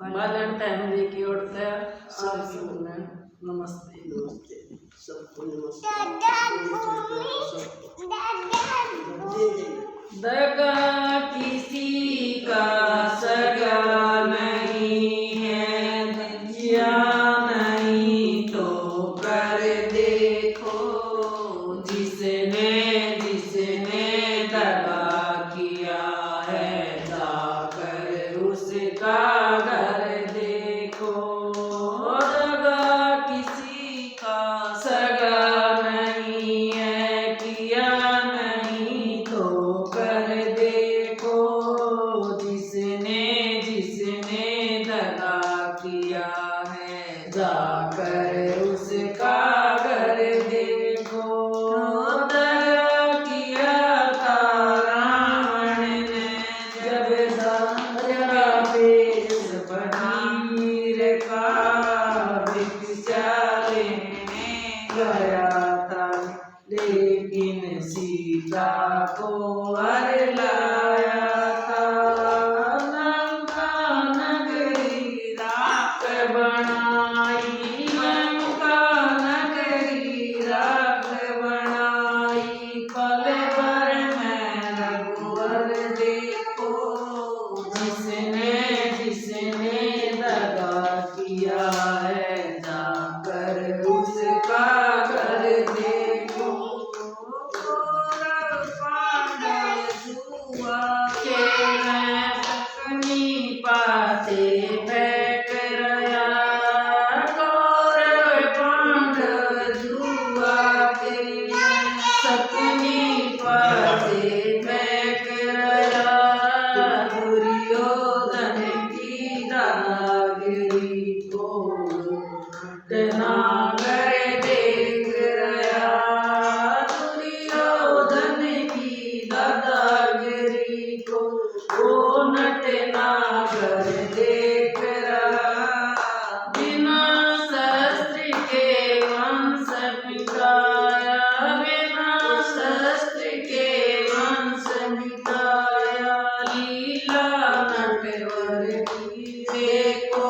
बालन family की ओर से आप सबको नमस्ते। नमस्ते, सबको नमस्ते। दगा किसी का सगा नहीं है, दिया नहीं तो कर देखो। जिसने जिसने दगा किया है, जाकर उसका घर देखो। दगा किसी का सगा नहीं है, किया नहीं तो कर देखो। जिसने जिसने दगा किया है, जाकर उसका घर देखो। दगा किया था रावण ने, जब सारा पेश पनीर का भिक्षा लेने गया था, लेकिन सीता को वर लाया था। लंका नगरी राख बनाई, लंका नगरी राख बनाई। पल भर में रघुवर देखो। जिसने जिसने दगा किया है, जाकर उसका घर देखो। कौरव पांडव जुआ खेलें, सकनी पासे फेंक रहा। कौरव पांडव जुआ खेलें, सकनी पासे फेंक रहा। दुर्योधन की दादागिरी को नागर देख रहा। दुर्योधन की दादागिरी को वो नटनागर देख रहा। बिना शस्त्र के वंश मिटाया, बिना शस्त्र के वंश मिटाया। लीला नटवर की देखो।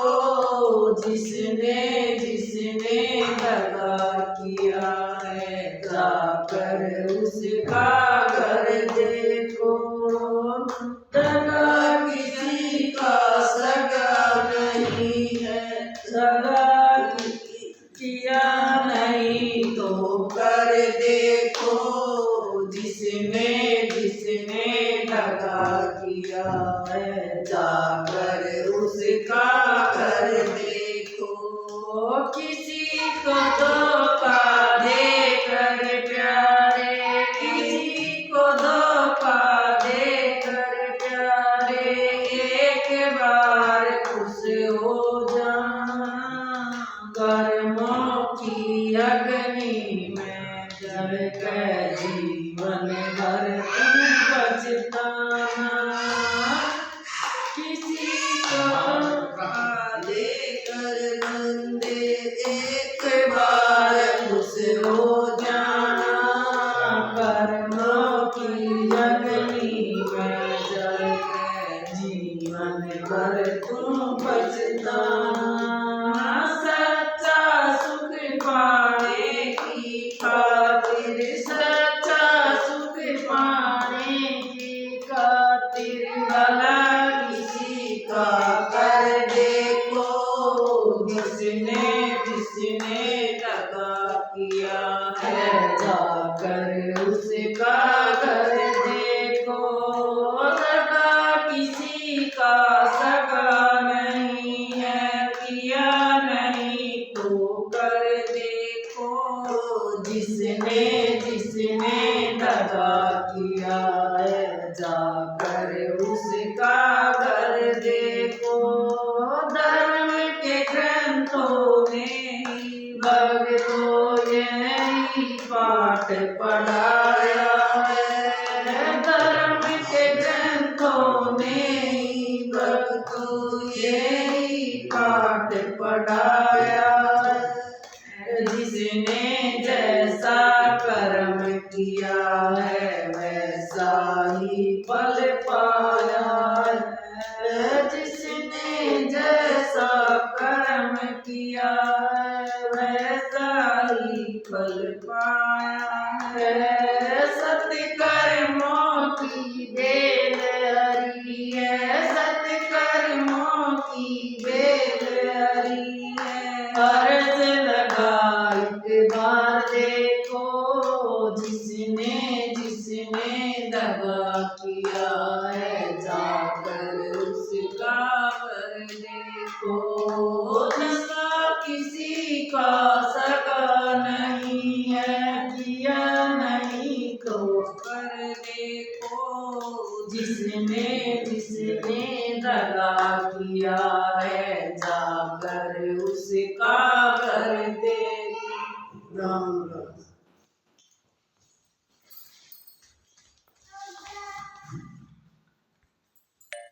जिसने जिसने दगा किया है, जाकर उसका घर देखो। दगा किसी का सगा नहीं है, दगा किया नहीं तो कर देखो। जिसने जिसने दगा किया है, जाकर उसका घर देखो। किसी को धोखा देकर प्यारे, किसी को धोखा देकर प्यारे। एक बार खुश हो जाना, कर्मों की अग्नि में जल कर जीवन भर तुम पछताना। किसी को धोखा देकर बंदे, एक बार खुश हो जाना। कर्मों की अग्नि में जल कर जीवन भर तुम पछताना। सच्चा सुख पाने की खातिर, सच्चा सुख पाने की खातिर, भला किसी का कर देखो। जिसने जिसने दगा किया है, जाकर उसका घर देखो। दगा किसी का सगा नहीं है, किया नहीं तो कर देखो। जिसने जिसने दगा किया है, जाकर उसका घर देखो। धर्म के ग्रंथों में ही भगतों यही पाठ पढ़ाया है। धर्म के ग्रंथों में ही भगतों यही पाठ पढ़ाया है। जिसने जैसा कर्म किया है, वैसा ही फल पाया है। जिसने जैसा तो जिसका किसी का सगा नहीं है, किया नहीं तो कर देखो जिसने जिसने दगा किया।